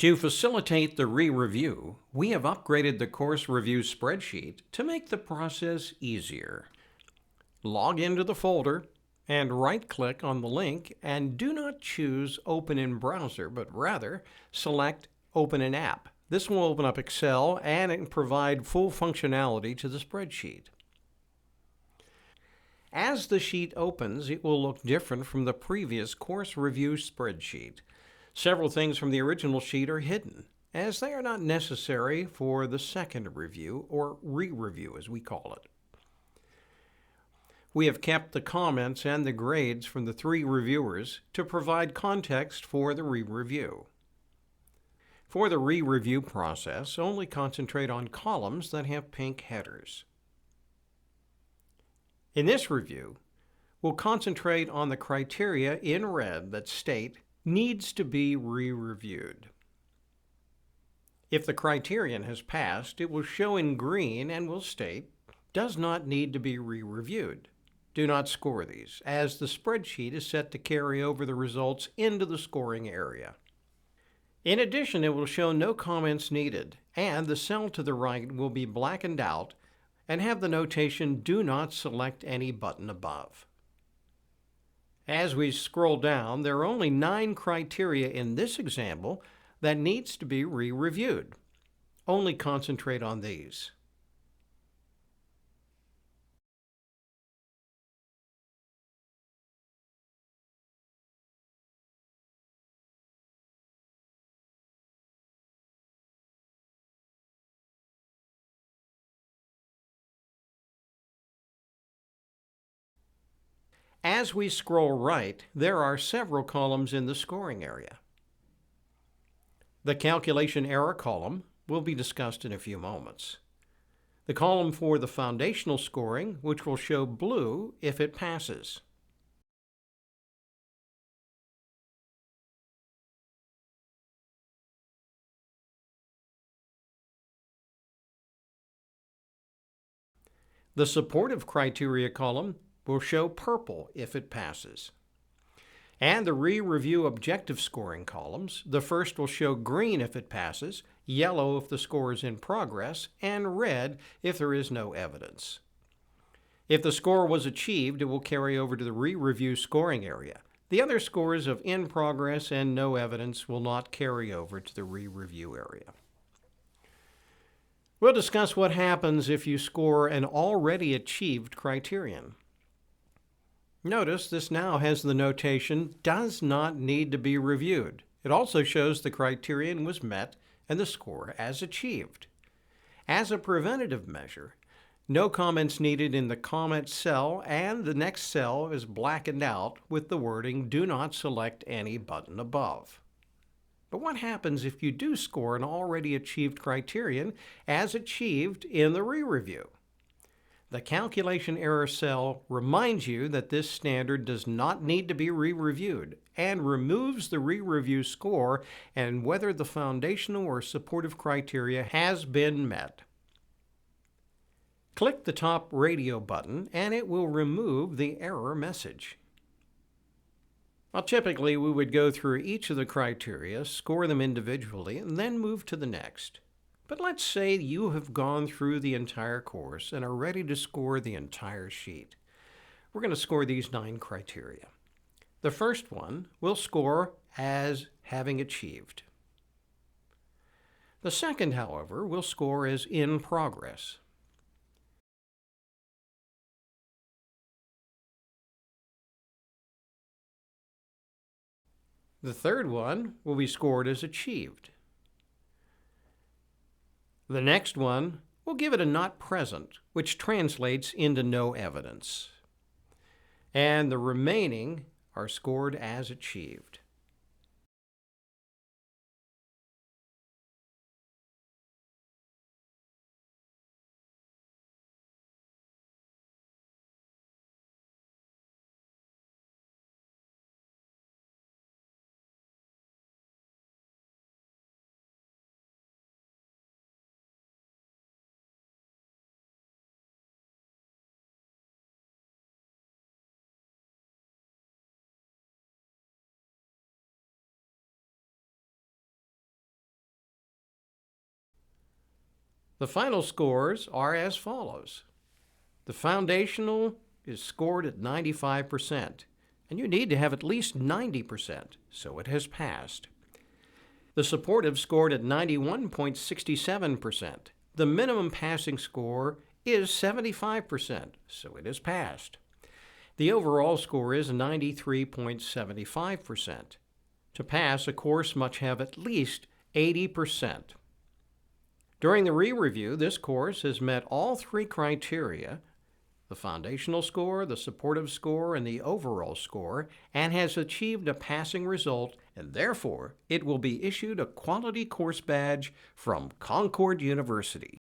To facilitate the re-review, we have upgraded the course review spreadsheet to make the process easier. Log into the folder and right-click on the link and do not choose Open in Browser, but rather select Open in App. This will open up Excel and provide full functionality to the spreadsheet. As the sheet opens, it will look different from the previous course review spreadsheet. Several things from the original sheet are hidden, as they are not necessary for the second review, or re-review as we call it. We have kept the comments and the grades from the 3 reviewers to provide context for the re-review. For the re-review process, only concentrate on columns that have pink headers. In this review, we'll concentrate on the criteria in red that state needs to be re-reviewed. If the criterion has passed, it will show in green and will state does not need to be re-reviewed. Do not score these, as the spreadsheet is set to carry over the results into the scoring area. In addition, it will show no comments needed, and the cell to the right will be blackened out and have the notation do not select any button above. As we scroll down, there are only 9 criteria in this example that needs to be re-reviewed. Only concentrate on these. As we scroll right, there are several columns in the scoring area. The calculation error column will be discussed in a few moments. The column for the foundational scoring, which will show blue if it passes. The supportive criteria column will show purple if it passes. And the re-review objective scoring columns, the first will show green if it passes, yellow if the score is in progress, and red if there is no evidence. If the score was achieved, it will carry over to the re-review scoring area. The other scores of in progress and no evidence will not carry over to the re-review area. We'll discuss what happens if you score an already achieved criterion. Notice this now has the notation does not need to be reviewed. It also shows the criterion was met and the score as achieved. As a preventative measure, no comments needed in the comment cell, and the next cell is blackened out with the wording do not select any button above. But what happens if you do score an already achieved criterion as achieved in the re-review? The calculation error cell reminds you that this standard does not need to be re-reviewed and removes the re-review score and whether the foundational or supportive criteria has been met. Click the top radio button and it will remove the error message. Well, typically we would go through each of the criteria, score them individually, and then move to the next. But let's say you have gone through the entire course and are ready to score the entire sheet. We're going to score these 9 criteria. The first one we'll score as having achieved. The second, however, we'll score as in progress. The third one will be scored as achieved. The next one, we'll give it a not present, which translates into no evidence. And the remaining are scored as achieved. The final scores are as follows. The foundational is scored at 95%, and you need to have at least 90%, so it has passed. The supportive scored at 91.67%. The minimum passing score is 75%, so it has passed. The overall score is 93.75%. To pass, a course must have at least 80%. During the re-review, this course has met all three criteria, the foundational score, the supportive score, and the overall score, and has achieved a passing result, and therefore it will be issued a quality course badge from Concord University.